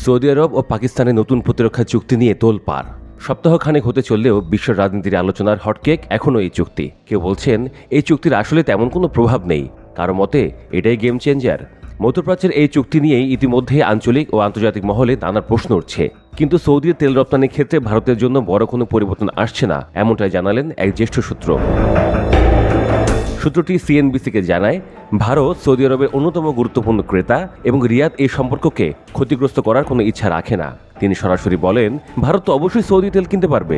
Saudi আরব ও পাকিস্তানের নতুন প্রতিরক্ষা চুক্তি নিয়ে তোলপাড়। সপ্তাহখানেক হতে চললেও বিশ্ব রাজনীতির আলোচনার হটকেক এখনও এই চুক্তি। কেউ বলছেন এই চুক্তির আসলে তেমন কোনো প্রভাব নেই, কারো মতে এটাই গেম চেঞ্জার। মধ্যপ্রাচ্যের এই চুক্তি নিয়েই ইতিমধ্যে আঞ্চলিক ও আন্তর্জাতিক মহলে নানা প্রশ্ন উঠছে। কিন্তু সৌদির তেল রপ্তানির ক্ষেত্রে ভারতের জন্য বড় কোনো পরিবর্তন আসছে না, এমনটাই জানালেন এক জ্যেষ্ঠ সূত্র। সূত্রটি সিএনবিসিকে জানায়, ভারত সৌদি আরবের অন্যতম গুরুত্বপূর্ণ ক্রেতা এবং রিয়াদ এই সম্পর্ককে ক্ষতিগ্রস্ত করার কোনো ইচ্ছা রাখে না। তিনি সরাসরি বলেন, ভারত তো অবশ্যই সৌদি তেল কিনতে পারবে।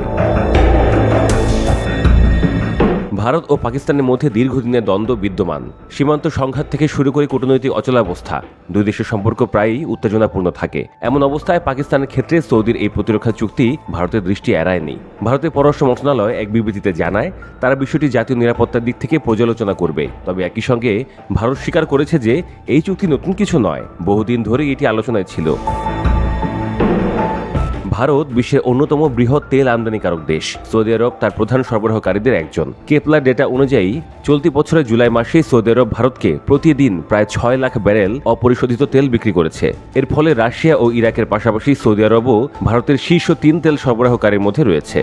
ভারত ও পাকিস্তানের মধ্যে দীর্ঘদিনের দ্বন্দ্ব বিদ্যমান। সীমান্ত সংঘাত থেকে শুরু করে কূটনৈতিক অচলাবস্থা, দুই দেশের সম্পর্ক প্রায়ই উত্তেজনাপূর্ণ থাকে। এমন অবস্থায় পাকিস্তানের ক্ষেত্রে সৌদির এই প্রতিরক্ষা চুক্তি ভারতের দৃষ্টি এড়ায়নি। ভারতের পররাষ্ট্র মন্ত্রণালয় এক বিবৃতিতে জানায়, তারা বিষয়টি জাতীয় নিরাপত্তার দিক থেকে পর্যালোচনা করবে। তবে একই সঙ্গে ভারত স্বীকার করেছে যে এই চুক্তি নতুন কিছু নয়, বহুদিন ধরেই এটি আলোচনায় ছিল। ভারত বিশ্বের অন্যতম বৃহৎ তেল আমদানিকারক দেশ। সৌদি আরব তার প্রধান সরবরাহকারীদের একজন। কেপলার ডেটা অনুযায়ী চলতি বছরের জুলাই মাসে সৌদি আরব ভারতকে প্রতিদিন প্রায় 6 লাখ ব্যারেল অপরিশোধিত তেল বিক্রি করেছে। এর ফলে রাশিয়া ও ইরাকের পাশাপাশি সৌদি আরবও ভারতের শীর্ষ 3 তেল সরবরাহকারীর মধ্যে রয়েছে।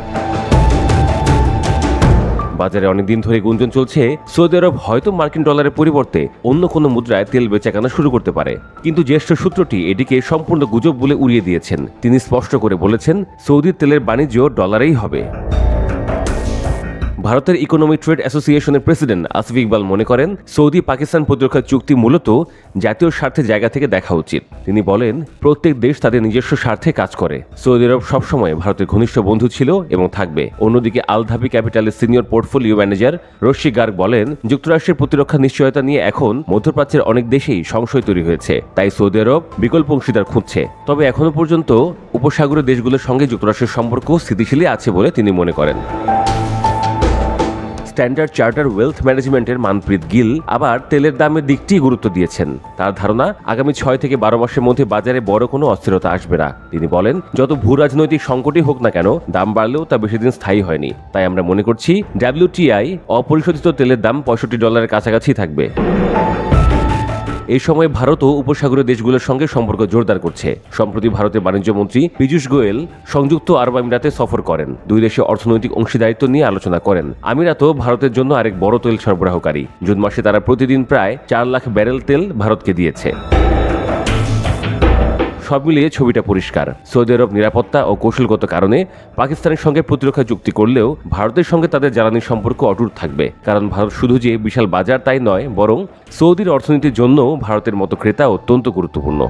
বাজারে অনেকদিন ধরে গুঞ্জন চলছে, সৌদি আরব হয়তো মার্কিন ডলারের পরিবর্তে অন্য কোনো মুদ্রায় তেল বেচাকেনা শুরু করতে পারে। কিন্তু জ্যেষ্ঠ সূত্রটি এটিকে সম্পূর্ণ গুজব বলে উড়িয়ে দিয়েছেন। তিনি স্পষ্ট করে বলেছেন, সৌদির তেলের বাণিজ্য ডলারেই হবে। ভারতের ইকোনমিক ট্রেড অ্যাসোসিয়েশনের প্রেসিডেন্ট আসিফ ইকবাল মনে করেন, সৌদি পাকিস্তান প্রতিরক্ষা চুক্তি মূলত জাতীয় স্বার্থের জায়গা থেকে দেখা উচিত। তিনি বলেন, প্রত্যেক দেশ তাদের নিজস্ব স্বার্থে কাজ করে। সৌদি আরব সবসময় ভারতের ঘনিষ্ঠ বন্ধু ছিল এবং থাকবে। অন্যদিকে আল-ধাবি ক্যাপিটালের সিনিয়র পোর্টফোলিও ম্যানেজার রশি গার্গ বলেন, যুক্তরাষ্ট্রের প্রতিরক্ষা নিশ্চয়তা নিয়ে এখন মধ্যপ্রাচ্যের অনেক দেশেই সংশয় তৈরি হয়েছে, তাই সৌদি আরব বিকল্প অংশীদার খুঁজছে। তবে এখনো পর্যন্ত উপসাগরীয় দেশগুলোর সঙ্গে যুক্তরাষ্ট্রের সম্পর্ক স্থিতিশীলই আছে বলে তিনি মনে করেন। স্ট্যান্ডার্ড চার্টার ওয়েলথ ম্যানেজমেন্টের মানপ্রীত গিল আবার তেলের দামের দিকটি গুরুত্ব দিয়েছেন। তার ধারণা, আগামী 6 থেকে 12 মাসের মধ্যে বাজারে বড় কোনো অস্থিরতা আসবে না। তিনি বলেন, যত ভূ রাজনৈতিক সংকটই হোক না কেন, দাম বাড়লেও তা বেশি দিন স্থায়ী হয়নি। তাই আমরা মনে করছি WTI অপরিশোধিত তেলের দাম $65 কাছাকাছি থাকবে। এই সময় ভারতও উপসাগরীয় দেশগুলোর সঙ্গে সম্পর্ক জোরদার করছে। সম্প্রতি ভারতের বাণিজ্য মন্ত্রী পীযূষ গোয়েল সংযুক্ত আরব আমিরাতে সফর করেন। দুই দেশে অর্থনৈতিক অংশীদারিত্ব নিয়ে আলোচনা করেন। আমিরাতও ভারতের জন্য আরেক বড় তেল সরবরাহকারী। জুন মাসে তারা প্রতিদিন প্রায় 4 লাখ ব্যারেল তেল ভারতকে দিয়েছে। সব মিলিয়ে ছবিটা পরিষ্কার। সৌদি আরব নিরাপত্তা ও কৌশলগত কারণে পাকিস্তানের সঙ্গে প্রতিরক্ষা চুক্তি করলেও ভারতের সঙ্গে তাদের জ্বালানি সম্পর্ক অটুট থাকবে। কারণ ভারত শুধু যে বিশাল বাজার তাই নয়, বরং সৌদির অর্থনীতির জন্যও ভারতের মতো ক্রেতা অত্যন্ত গুরুত্বপূর্ণ।